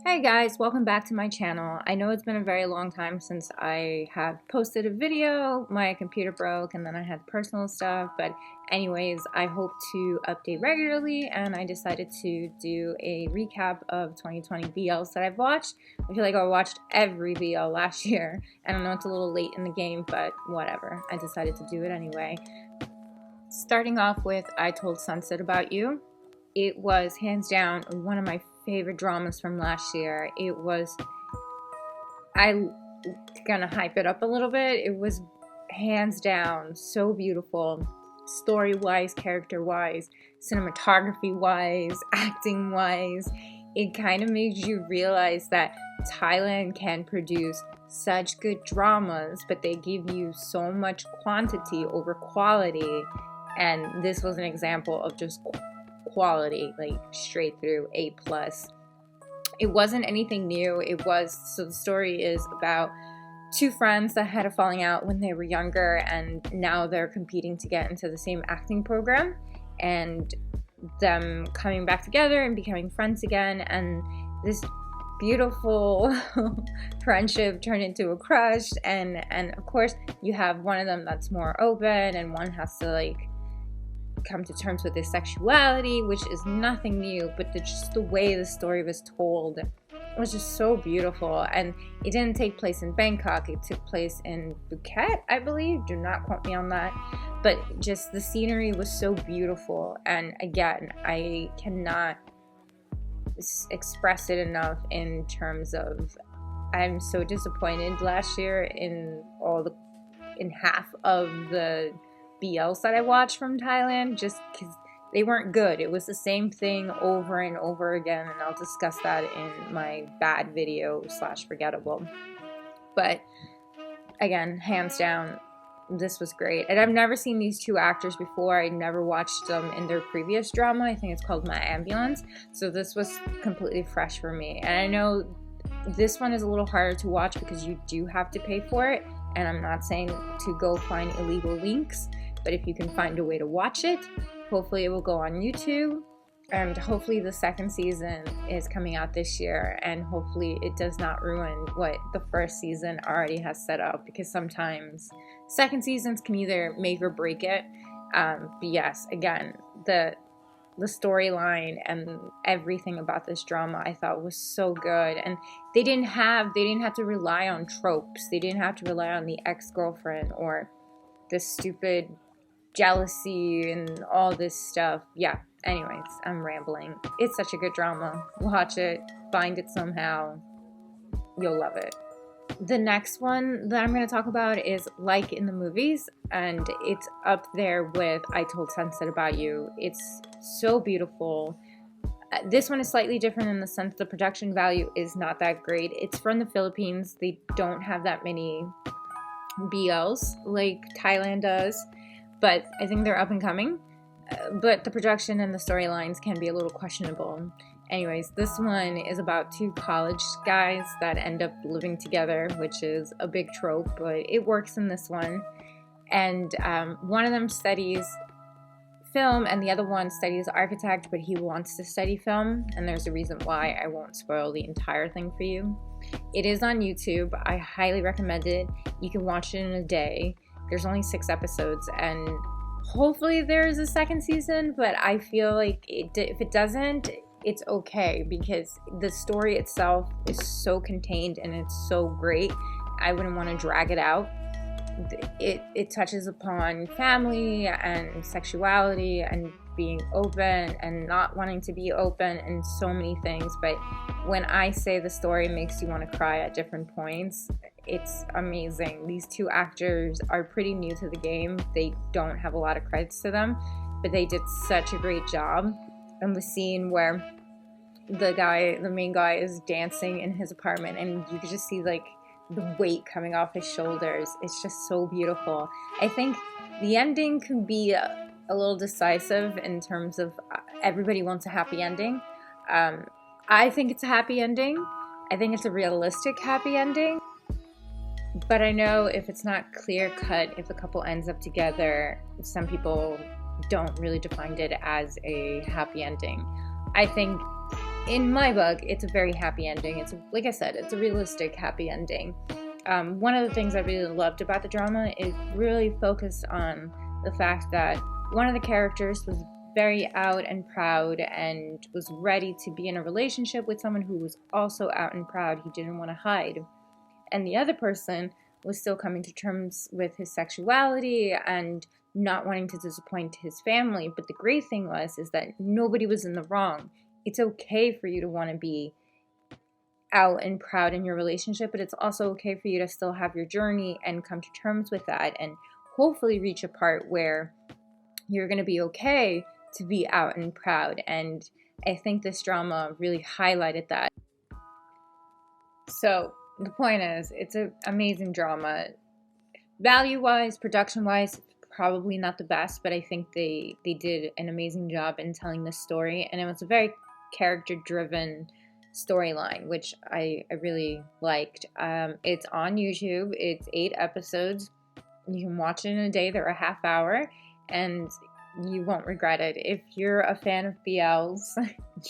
Hey guys, welcome back to my channel. I know it's been a very long time since I have posted a video. My computer broke and then I had personal stuff, but anyways, I hope to update regularly and I decided to do a recap of 2020 BLs that I've watched. I feel like I watched every BL last year and I know it's a little late in the game, but whatever. I decided to do it anyway. Starting off with I Told Sunset About You. It was hands down one of my favorite dramas from last year. I'm gonna hype it up a little bit. It was hands down so beautiful, story-wise, character-wise, cinematography-wise, acting-wise. It kind of made you realize that Thailand can produce such good dramas, but they give you so much quantity over quality, and this was an example of just quality, like straight through A+. It wasn't anything new. So the story is about two friends that had a falling out when they were younger and now they're competing to get into the same acting program, and them coming back together and becoming friends again, and this beautiful friendship turned into a crush, and of course you have one of them that's more open and one has to like come to terms with his sexuality, which is nothing new, but just the way the story was told was just so beautiful. And it didn't take place in Bangkok, it took place in Phuket, I believe. Do not quote me on that, but just the scenery was so beautiful. And again, I cannot express it enough in terms of I'm so disappointed last year in half of the BLs that I watched from Thailand, just because they weren't good. It was the same thing over and over again, and I'll discuss that in my bad video / forgettable. But again, hands down, this was great. And I've never seen these two actors before. I never watched them in their previous drama. I think it's called My Ambulance. So this was completely fresh for me. And I know this one is a little harder to watch because you do have to pay for it. And I'm not saying to go find illegal links, but if you can find a way to watch it, hopefully it will go on YouTube, and hopefully the second season is coming out this year, and hopefully it does not ruin what the first season already has set up, because sometimes second seasons can either make or break it. But yes, again, the storyline and everything about this drama I thought was so good, and they didn't have to rely on tropes. They didn't have to rely on the ex-girlfriend or the stupid jealousy and all this stuff. Yeah, anyways, I'm rambling. It's such a good drama. Watch it, find it somehow. You'll love it. The next one that I'm going to talk about is Like in the Movies, and it's up there with I Told Sunset About You. It's so beautiful. This one is slightly different in the sense the production value is not that great. It's from the Philippines. They don't have that many BLs like Thailand does, but I think they're up and coming. But the production and the storylines can be a little questionable. Anyways, this one is about two college guys that end up living together, which is a big trope, but it works in this one. And one of them studies film and the other one studies architect, but he wants to study film, and there's a reason why. I won't spoil the entire thing for you. It is on YouTube. I highly recommend it. You can watch it in a day. There's only 6 episodes, and hopefully there's a second season, but I feel like if it doesn't, it's okay, because the story itself is so contained and it's so great. I wouldn't want to drag it out. It touches upon family and sexuality and being open and not wanting to be open and so many things. But when I say the story makes you want to cry at different points, it's amazing. These two actors are pretty new to the game. They don't have a lot of credits to them, but they did such a great job. And the scene where the main guy is dancing in his apartment and you could just see like the weight coming off his shoulders. It's just so beautiful. I think the ending can be a little decisive in terms of everybody wants a happy ending. I think it's a happy ending. I think it's a realistic happy ending. But I know if it's not clear cut, if the couple ends up together, some people don't really define it as a happy ending. I think in my book, it's a very happy ending. It's, like I said, it's a realistic happy ending. One of the things I really loved about the drama is really focused on the fact that one of the characters was very out and proud and was ready to be in a relationship with someone who was also out and proud. He didn't want to hide. And the other person was still coming to terms with his sexuality and not wanting to disappoint his family. But the great thing is that nobody was in the wrong. It's okay for you to want to be out and proud in your relationship, but it's also okay for you to still have your journey and come to terms with that and hopefully reach a part where you're going to be okay to be out and proud. And I think this drama really highlighted that. So the point is, it's an amazing drama. Value-wise, production-wise, probably not the best, but I think they did an amazing job in telling this story, and it was a very character-driven storyline, which I really liked. It's on YouTube. It's 8 episodes. You can watch it in a day. They're a half hour, and you won't regret it. If you're a fan of BLs,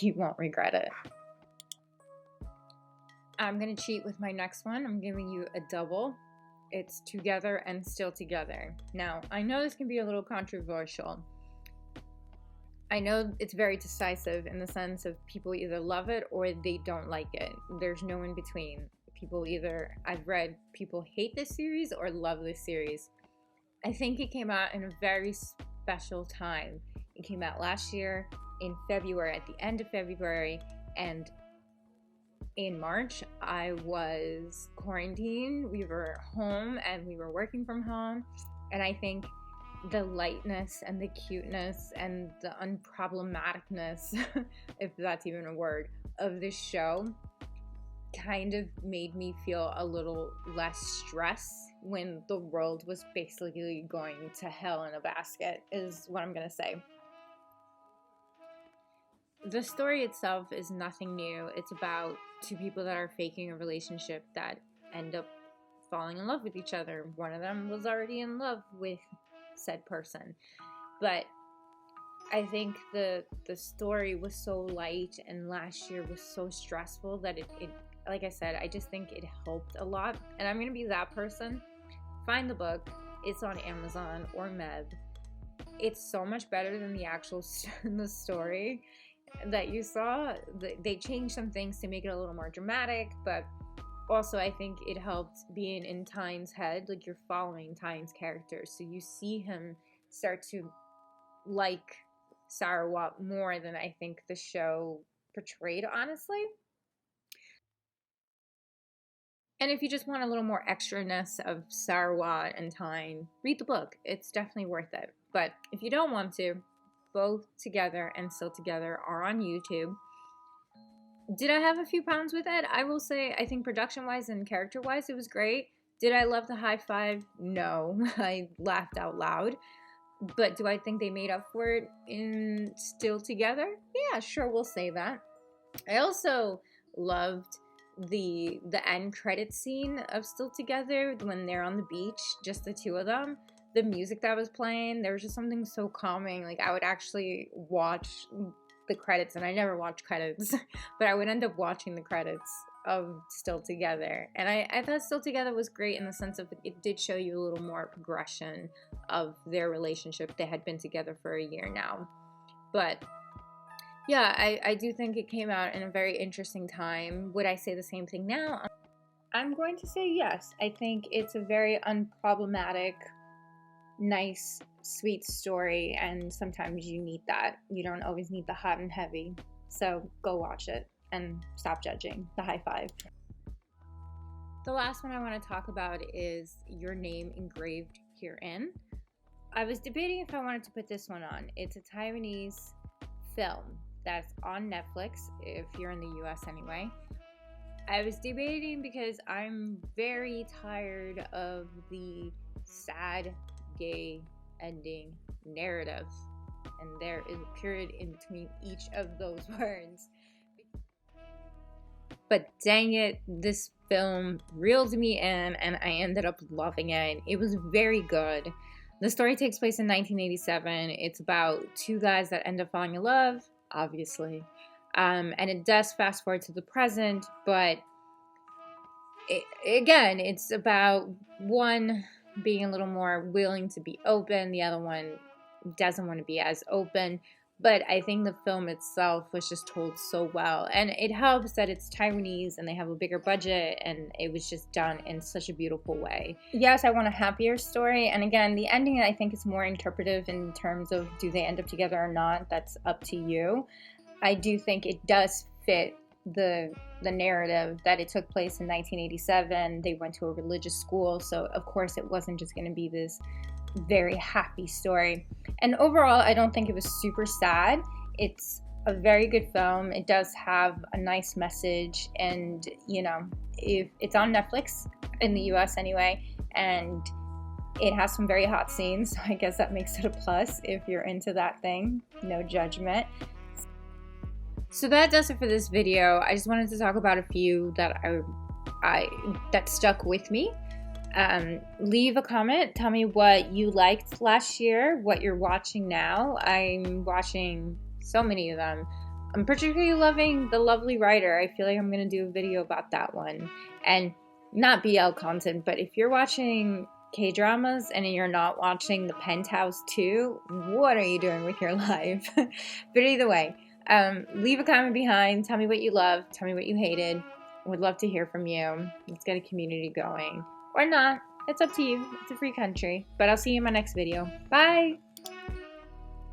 you won't regret it. I'm going to cheat with my next one. I'm giving you a double. It's Together and Still Together. Now, I know this can be a little controversial. I know it's very decisive in the sense of people either love it or they don't like it. There's no in between. I've read people hate this series or love this series. I think it came out in a very special time. It came out last year in February, at the end of February, and in March, I was quarantined. We were home and we were working from home, and I think the lightness and the cuteness and the unproblematicness, if that's even a word, of this show kind of made me feel a little less stress when the world was basically going to hell in a basket, is what I'm gonna say. The story itself is nothing new. It's about 2 people that are faking a relationship that end up falling in love with each other. One of them was already in love with said person. But I think the story was so light and last year was so stressful that it like I said, I just think it helped a lot. And I'm going to be that person. Find the book. It's on Amazon or Meb. It's so much better than the actual the story that you saw. They changed some things to make it a little more dramatic, but also I think it helped being in Tyne's head. Like, you're following Tyne's character, so you see him start to like Sarawat more than I think the show portrayed, honestly. And if you just want a little more extraness of Sarawat and Tyne, read the book. It's definitely worth it. But if you don't want to, both Together and Still Together are on YouTube. Did I have a few problems with it? I will say, I think production-wise and character-wise, it was great. Did I love the high five? No. I laughed out loud. But do I think they made up for it in Still Together? Yeah, sure, we'll say that. I also loved the end credit scene of Still Together when they're on the beach, just the 2 of them. The music that was playing, there was just something so calming. Like, I would actually watch the credits, and I never watch credits, but I would end up watching the credits of Still Together. And I thought Still Together was great in the sense of it did show you a little more progression of their relationship. They had been together for a year now. But yeah, I do think it came out in a very interesting time. Would I say the same thing now? I'm going to say yes. I think it's a very unproblematic, nice, sweet story, and sometimes you need that. You don't always need the hot and heavy. So go watch it and stop judging. The high five. The last one I want to talk about is Your Name Engraved Herein. I was debating if I wanted to put this one on. It's a Taiwanese film that's on Netflix, if you're in the US anyway. I was debating because I'm very tired of the sad gay ending narrative, and there is a period in between each of those words. But dang it, this film reeled me in and I ended up loving it. It was very good. The story takes place in 1987. It's about 2 guys that end up falling in love, obviously. And it does fast forward to the present, but again, it's about one being a little more willing to be open, the other one doesn't want to be as open. But I think the film itself was just told so well, and it helps that it's Taiwanese and they have a bigger budget, and it was just done in such a beautiful way. Yes, I want a happier story, and again, the ending I think is more interpretive in terms of do they end up together or not. That's up to you. I do think it does fit the narrative that it took place in 1987. They went to a religious school, so of course it wasn't just going to be this very happy story. And overall, I don't think it was super sad. It's a very good film. It does have a nice message, and you know, if it's on Netflix in the US anyway, and it has some very hot scenes, so I guess that makes it a plus if you're into that thing. No judgment. So that does it for this video. I just wanted to talk about a few that that stuck with me. Leave a comment. Tell me what you liked last year, what you're watching now. I'm watching so many of them. I'm particularly loving The Lovely Writer. I feel like I'm going to do a video about that one. And not BL content, but if you're watching K-dramas and you're not watching The Penthouse 2, what are you doing with your life? But either way, leave a comment behind. Tell me what you loved. Tell me what you hated. Would love to hear from you. Let's get a community going. Or not. It's up to you. It's a free country. But I'll see you in my next video. Bye!